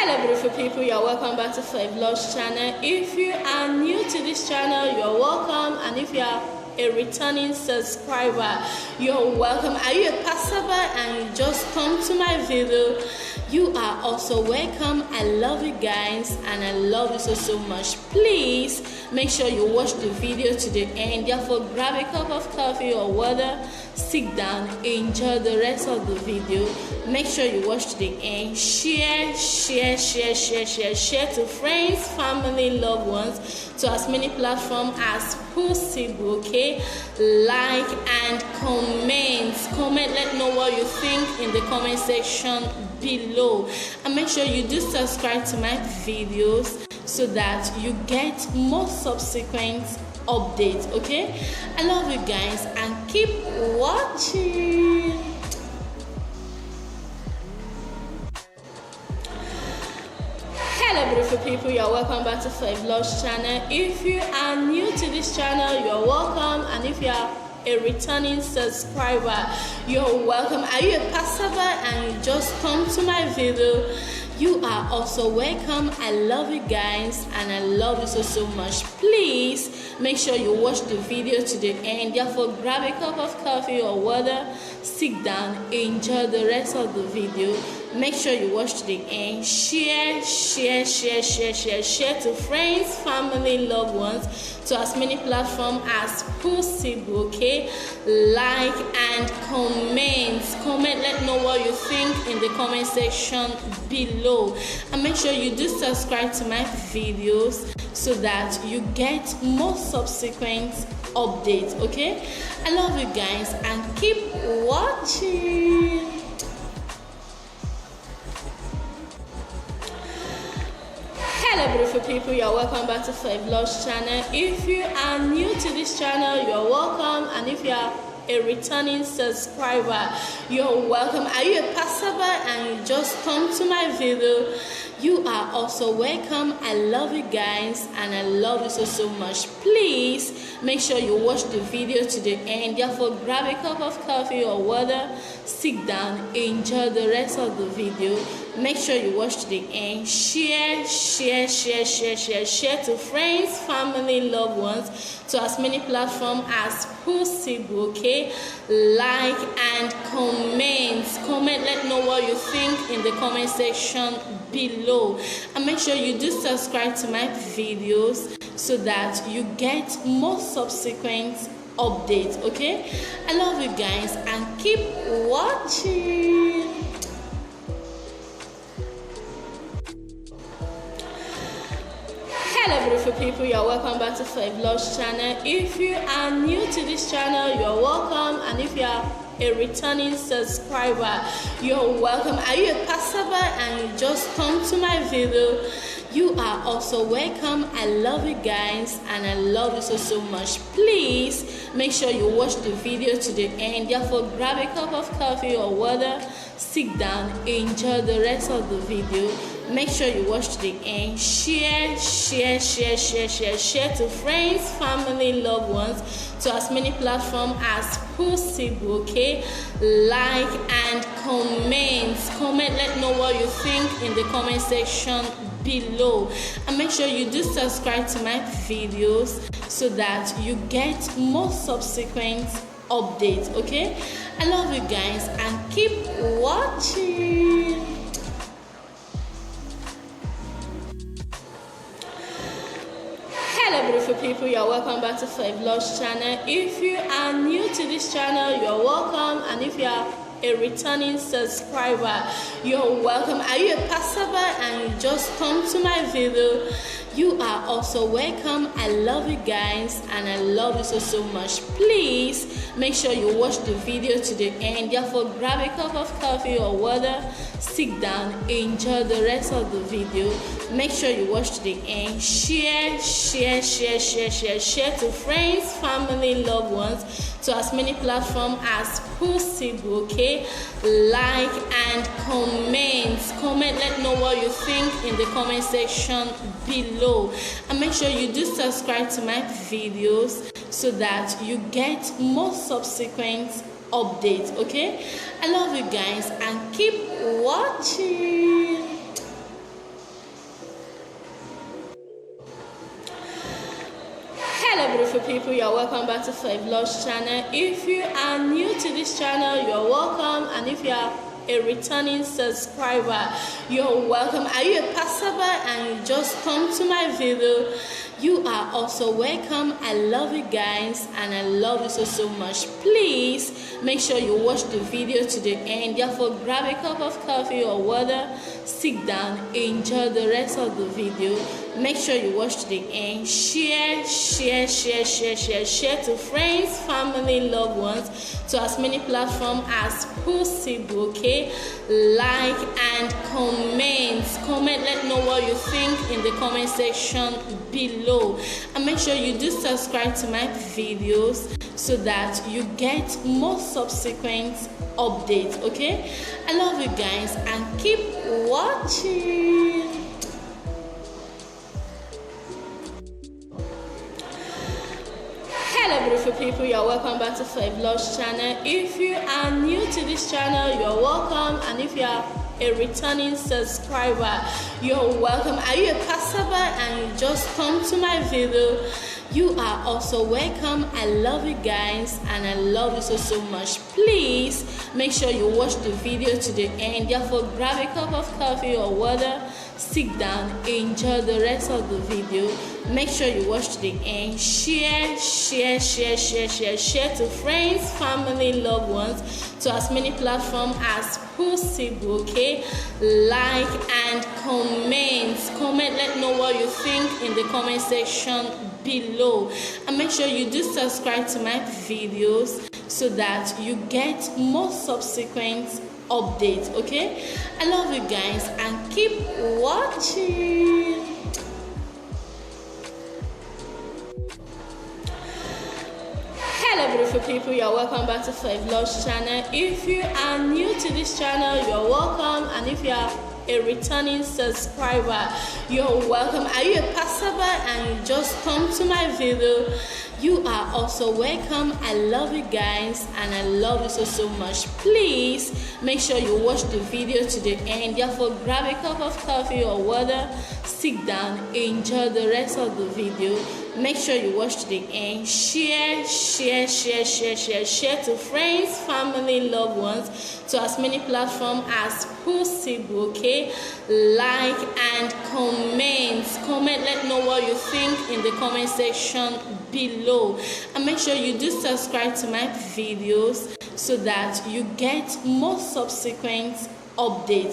Hello beautiful people, you're welcome back to Vlogs channel. If you are new to this channel, you're welcome, and if you are a returning subscriber, you're welcome. Are you a passerby and you just come to my video? You are also welcome. I love you guys and I love you so much. Please make sure you watch the video to the end. Therefore, grab a cup of coffee or water, sit down, enjoy the rest of the video. Make sure you watch to the end. Share to friends, family, loved ones, to as many platforms as possible. Okay, like and comment, let know what you think in the comment section below, and make sure you do subscribe to my videos so that you get more subsequent updates. Okay, I love you guys and keep watching. Hello beautiful people, you're welcome back to Vlogs channel. If you are new to this channel, you're welcome, and if you are a returning subscriber, you're welcome. Are you a passerby and you just come to my video? You are also welcome. I love you guys and I love you so much. Please make sure you watch the video to the end. Therefore, grab a cup of coffee or water, sit down, enjoy the rest of the video. Make sure you watch to the end. Share to friends, family, loved ones, to as many platforms as possible. Okay, like and comment, let know what you think in the comment section below, and make sure you do subscribe to my videos so that you get more subsequent updates. Okay, I love you guys and keep watching. Hello beautiful people, you're welcome back to Vlogs channel. If you are new to this channel, you're welcome, and if you are a returning subscriber, you're welcome. Are you a passerby and you just come to my video? You are also welcome. I love you guys and I love you so much. Please make sure you watch the video to the end. Therefore, grab a cup of coffee or water, sit down, enjoy the rest of the video. Make sure you watch to the end. Share to friends, family, loved ones, to as many platforms as possible. Okay, like and comment, let know what you think in the comment section below, and make sure you do subscribe to my videos so that you get more subsequent updates. Okay, I love you guys and keep watching. Hello beautiful people, you're welcome back to Vlogs channel. If you are new to this channel, you're welcome, and if you are a returning subscriber, you're welcome. Are you a passerby and you just come to my video? You are also welcome. I love you guys and I love you so much. Please make sure you watch the video to the end. Therefore, grab a cup of coffee or water, sit down, enjoy the rest of the video. Make sure you watch to the end. Share to friends, family, loved ones, to as many platforms as possible. Okay, like and comment, let know what you think in the comment section below, and make sure you do subscribe to my videos so that you get more subsequent updates. Okay, I love you guys and keep watching. Hello beautiful people, you're welcome back to Vlogs channel. If you are new to this channel, you're welcome, and if you are a returning subscriber, you're welcome. Are you a passerby and you just come to my video? You are also welcome. I love you guys and I love you so much. Please make sure you watch the video to the end. Therefore, grab a cup of coffee or water, sit down, enjoy the rest of the video. Make sure you watch to the end. Share to friends, family, loved ones, to as many platforms as possible. Okay, like and comment, let know what you think in the comment section below, and make sure you do subscribe to my videos so that you get more subsequent updates. Okay, I love you guys and keep watching. people, you're welcome back to Vlogs channel. If you are new to this channel, you're welcome, and if you are a returning subscriber, you're welcome. Are you a passerby and you just come to my video? You are also welcome. I love you guys and I love you so much. Please make sure you watch the video to the end. Therefore, grab a cup of coffee or water, sit down, enjoy the rest of the video. Make sure you watch to the end. Share to friends, family, loved ones, to as many platforms as possible. Okay, like and comment, let know what you think in the comment section below, and make sure you do subscribe to my videos so that you get more subsequent updates. Okay, I love you guys and keep watching. Hello beautiful people, you're welcome back to Vlogs channel. If you are new to this channel, you're welcome, and if you are a returning subscriber, you're welcome. Are you a passerby and you just come to my video? You are also welcome. I love you guys and I love you so much. Please make sure you watch the video to the end. Therefore, grab a cup of coffee or water, sit down, enjoy the rest of the video. Make sure you watch to the end. Share to friends, family, loved ones, to as many platforms as possible. Okay, like and comment, let know what you think in the comment section below, and make sure you do subscribe to my videos so that you get more subsequent updates. Okay, I love you guys and keep watching. Hello beautiful people, you're welcome back to Vlogs channel. If you are new to this channel, you're welcome, and if you are a returning subscriber, you're welcome. Are you a passerby and you just come to my video? You are also welcome. I love you guys and I love you so much. Please make sure you watch the video to the end. Therefore, grab a cup of coffee or water, sit down, enjoy the rest of the video. Make sure you watch to the end. Share to friends, family, loved ones, to as many platforms as possible. Okay, like and comment, let know what you think in the comment section below, and make sure you do subscribe to my videos so that you get more subsequent updates.